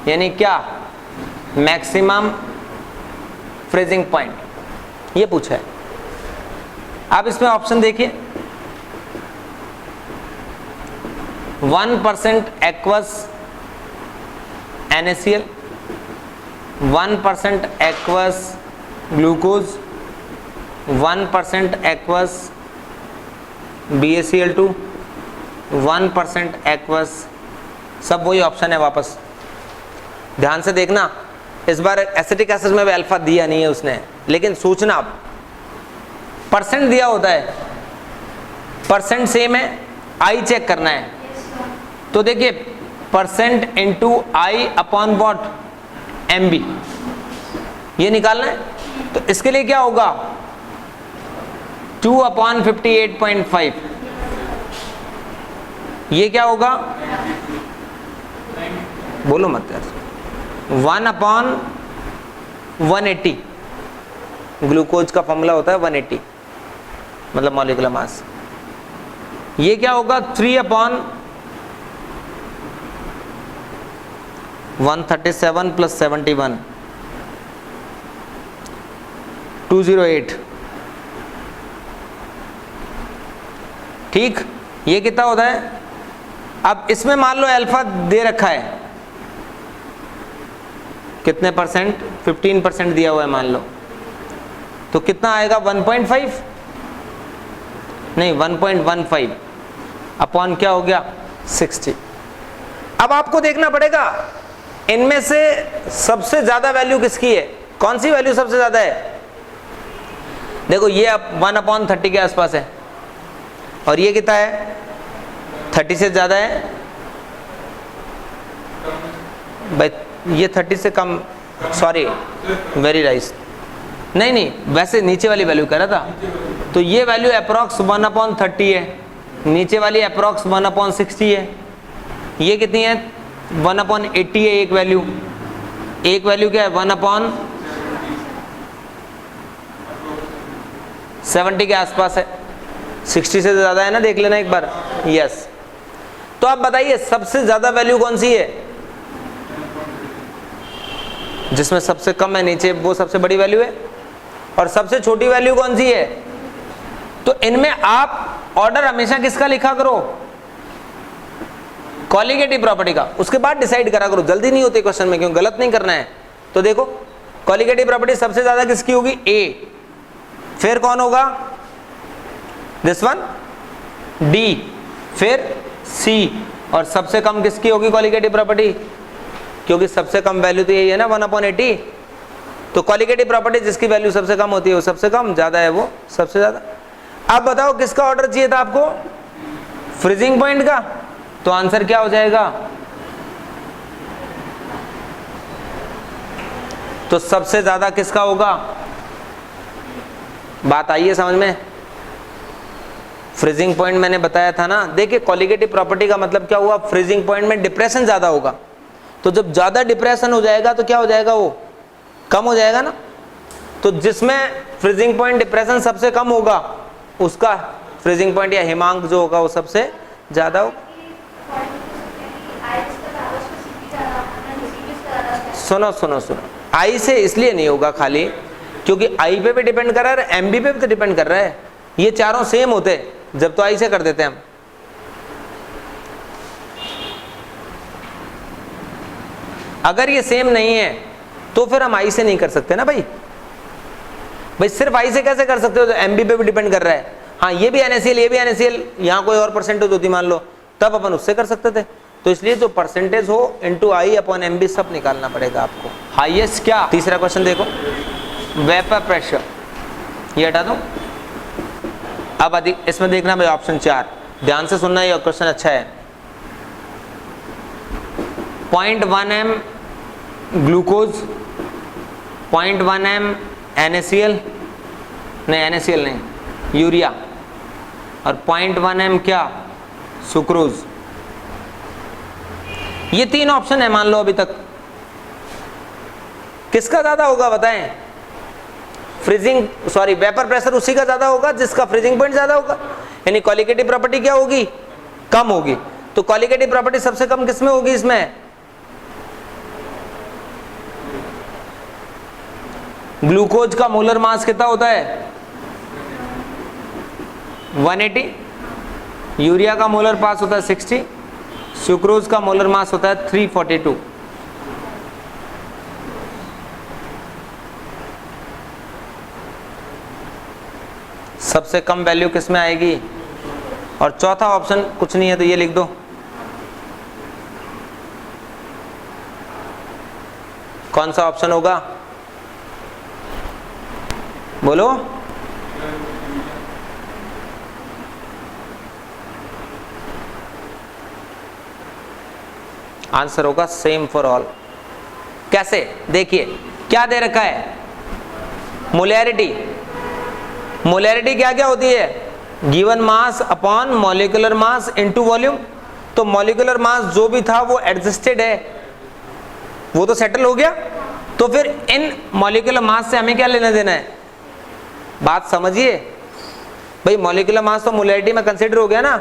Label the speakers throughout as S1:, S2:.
S1: यानी क्या, maximum freezing point, ये पूछा है। अब इसमें ऑप्शन देखिए, 1% aqueous NaCl, 1% aqueous glucose, 1% aqueous BaCl2, 1% aqueous, सब वही ऑप्शन है। वापस ध्यान से देखना, इस बार एसिटिक एसिड में भी अल्फा दिया नहीं है उसने, लेकिन सोचना परसेंट दिया होता है, परसेंट सेम है, आई चेक करना है। तो देखिए percent into I upon what, MB, ये निकालना है। तो इसके लिए क्या होगा, 2/58.5, ये क्या होगा, बोलो मत यार, 1/180, ग्लूकोज का फॉर्मूला होता है 180, मतलब मॉलिक्यूलर मास। ये क्या होगा, 3/137 + 71, 208, ठीक, ये कितना होता है। अब इसमें मान लो अल्फा दे रखा है कितने परसेंट, 15% दिया हुआ है मान लो, तो कितना आएगा, 1.5 नहीं 1.15 अपॉन क्या हो गया, 60। अब आपको देखना पड़ेगा इनमें से सबसे ज्यादा वैल्यू किसकी है, कौन सी वैल्यू सबसे ज्यादा है। देखो ये अब 1/30 के आसपास है, और ये कितना है, 30 से ज्यादा है भाई, ये 30 से कम, सॉरी वेरी राइस, नहीं वैसे नीचे वाली वैल्यू कह रहा था। तो ये वैल्यू अप्रॉक्स 1/30 है, नीचे वाली अप्रॉक्स 1/60 है, ये कितनी है, 1/80 है। एक वैल्यू क्या है, 1/70 के आसपास है, 60 से ज्यादा है ना, देख लेना एक बार, यस। तो आप बताइए सबसे ज्यादा वैल्यू कौन सी है, जिसमें सबसे कम है नीचे, वो सबसे बड़ी वैल्यू है, और सबसे छोटी वैल्यू कौन सी है। तो इनमें आप ऑर्डर हमेशा किसका लिखा करो, कॉलिगेटिव प्रॉपर्टी का, उसके बाद डिसाइड करा करो, जल्दी नहीं होती क्वेश्चन में, क्यों, गलत नहीं करना है। तो देखो कॉलिगेटिव प्रॉपर्टी सबसे ज्यादा किसकी होगी, A, फिर कौन होगा, दिस वन, D, फिर C, और सबसे कम किसकी होगी कॉलिगेटिव प्रॉपर्टी, क्योंकि सबसे कम वैल्यू तो यही है ना, 1/80। तो कॉलिगेटिव प्रॉपर्टी जिसकी वैल्यू सबसे कम होती है वो सबसे कम, ज्यादा है वो सबसे ज्यादा। अब बताओ किसका ऑर्डर चाहिए था आपको, फ्रीजिंग पॉइंट का। तो आंसर क्या हो जाएगा, तो सबसे ज्यादा किसका होगा, बात आई है समझ में। फ्रीजिंग पॉइंट मैंने बताया था ना, देखिए कॉलिगेटिव प्रॉपर्टी का मतलब क्या हुआ, फ्रीजिंग पॉइंट में डिप्रेशन ज्यादा होगा, तो जब ज्यादा डिप्रेशन हो जाएगा तो क्या हो जाएगा, वो कम हो जाएगा ना। तो जिसमें फ्रीजिंग पॉइंट डिप्रेशन सबसे कम होगा उसका फ्रीजिंग पॉइंट या हिमांक जो होगा वो सबसे ज्यादा होगा। सुनो, आई से इसलिए नहीं होगा खाली, क्योंकि आई पे भी डिपेंड कर रहा है, एमबी पे भी तो डिपेंड कर रहा है। ये चारों सेम होते जब तो आई से कर देते हैं हम। अगर ये सेम नहीं है तो फिर हम आई से नहीं कर सकते ना भाई सिर्फ आई से कैसे कर सकते हो, तो एमबी पे भी डिपेंड कर रहा है। हाँ ये भी NaCl, ये भी NaCl, यहाँ कोई और परसेंटेज होती मान लो, तब अपन उससे कर सकते थे। तो इसलिए जो परसेंटेज हो इनटू आई अपॉन एमबी सब निकालना पड़ेगा आपको। हाईएस्ट क्या, तीसरा क्वेश्चन देखो, वेपर प्रेशर, ये हटा दो। अब अधिक इसमें देखना भाई ऑप्शन 4, ध्यान से सुनना, ये क्वेश्चन अच्छा है। 0.1 m ग्लूकोज, 0.1 m NaCl, नहीं NaCl नहीं, यूरिया, और 0.1 m क्या, सुक्रोज। ये तीन ऑप्शन है मान लो अभी तक, किसका ज्यादा होगा बताएं। वेपर प्रेशर उसी का ज्यादा होगा जिसका फ्रीजिंग पॉइंट ज्यादा होगा, यानी कॉलिगेटिव प्रॉपर्टी क्या होगी, कम होगी। तो कॉलिगेटिव प्रॉपर्टी सबसे कम किसमें होगी, इसमें ग्लूकोज का मोलर मास कितना होता है 180, यूरिया का मोलर मास होता है 60, सुक्रोज का मोलर मास होता है 342। सबसे कम वैल्यू किस में आएगी? और चौथा ऑप्शन कुछ नहीं है तो ये लिख दो, कौन सा ऑप्शन होगा बोलो? आंसर होगा सेम फॉर ऑल। कैसे? देखिए क्या दे रखा है, मोलैरिटी। मोलैरिटी क्या क्या होती है? Given mass upon molecular mass into volume. तो मॉलिक्यूलर मास जो भी था वो एडजस्टेड है, वो तो सेटल हो गया। तो फिर इन मॉलिक्यूलर मास से हमें क्या लेना देना है? बात समझिए भाई, मॉलिक्यूलर मास तो मोलैरिटी में कंसीडर हो गया ना,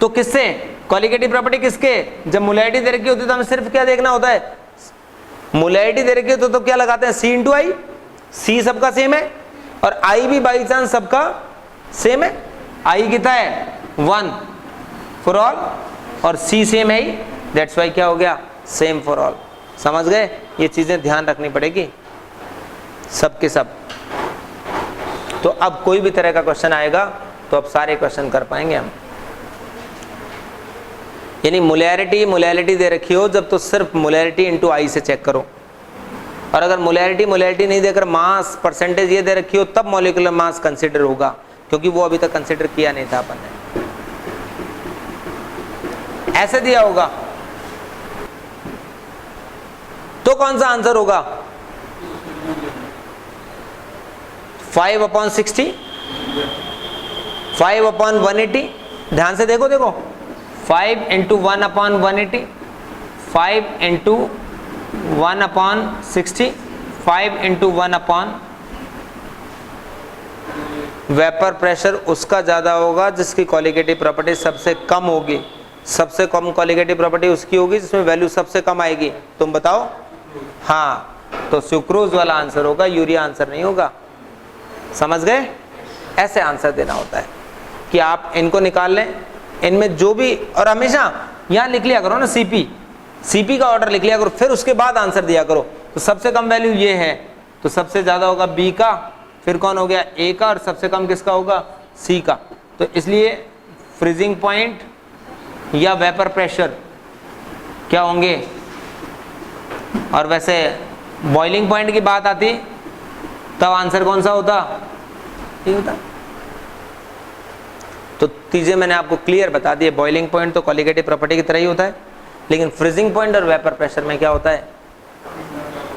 S1: तो किससे? क्वालिटेटिव प्रॉपर्टी किसके? जब मोलैरिटी दे रखी होती है तो हमें सिर्फ क्या देखना होता है? मोलैरिटी दे रखी होती तो क्या लगाते हैं? C इंटू आई। C सबका सेम है और I भी बाई चांस सबका सेम है। I कितना है 1 फॉर ऑल और C सेम है ही, दैट्स वाई क्या हो गया? Same for all. समझ गए? ये चीजें ध्यान रखनी पड़ेगी सब के सब। तो अब कोई भी तरह का क्वेश्चन आएगा तो अब सारे क्वेश्चन कर पाएंगे हम। यानी मोलैरिटी दे रखी हो जब तो सिर्फ मोलैरिटी इंटू आई से चेक करो, और अगर मोलैरिटी नहीं देकर मास परसेंटेज ये दे रखी हो तब मॉलिक्यूलर मास कंसीडर होगा, क्योंकि वो अभी तक कंसीडर किया नहीं था अपन ने। ऐसे दिया होगा तो कौन सा आंसर होगा? 5/60, 5/180। ध्यान से देखो 5 into 1/180, 5 into 1/60, 5 into 1/। Vapour pressure उसका ज्यादा होगा जिसकी क्वालिटेटिव प्रॉपर्टी सबसे कम होगी। सबसे कम क्वालिटेटिव प्रॉपर्टी उसकी होगी जिसमें वैल्यू सबसे कम आएगी। तुम बताओ। हाँ, तो सुक्रोज वाला आंसर होगा, यूरिया आंसर नहीं होगा। समझ गए? ऐसे आंसर देना होता है कि आप इनको निकाल लें, इनमें जो भी, और हमेशा यहां लिख लिया करो ना सीपी का ऑर्डर लिख लिया करो, फिर उसके बाद आंसर दिया करो। तो सबसे कम वैल्यू ये है तो सबसे ज्यादा होगा बी का, फिर कौन हो गया? ए का, और सबसे कम किसका होगा? सी का। तो इसलिए फ्रीजिंग पॉइंट या वेपर प्रेशर क्या होंगे? और वैसे बॉइलिंग पॉइंट की बात आती तब आंसर कौन सा होता? ये होता। तो चीजें मैंने आपको क्लियर बता दी है। बॉइलिंग पॉइंट तो क्वालिटेटिव प्रॉपर्टी की तरह ही होता है, लेकिन फ्रीजिंग पॉइंट और वेपर प्रेशर में क्या होता है?